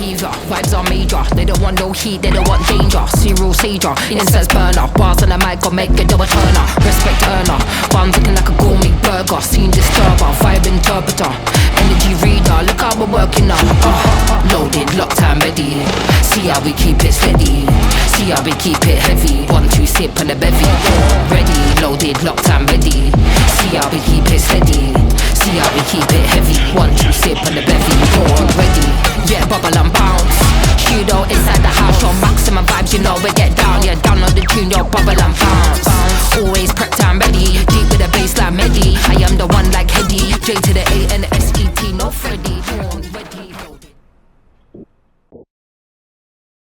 behaviour. Vibes are major, they don't want no heat, they don't want danger. Serial sager, incense burner. Bars on the mic gon' make it double turner. Respect earner, buns looking like a gourmet burger. Scene disturber, vibe interpreter. Energy reader, look how we're working now. Loaded, locked and ready. See how we keep it steady. See how we keep it heavy. 1, 2, sip on the bevy. Ready, loaded, locked and ready. See how we keep it steady. See how we keep it heavy. 1, 2, sip on the bevy. Ready, yeah, bubble and bounce. Studio inside the house, on maximum vibes, you know we get down. Yeah, down on the tune, yo, bubble and bounce. Always prepped and ready, deep with a bass like Medi. I am the one like Hedy, J to the A and the S-E-T, no Freddy.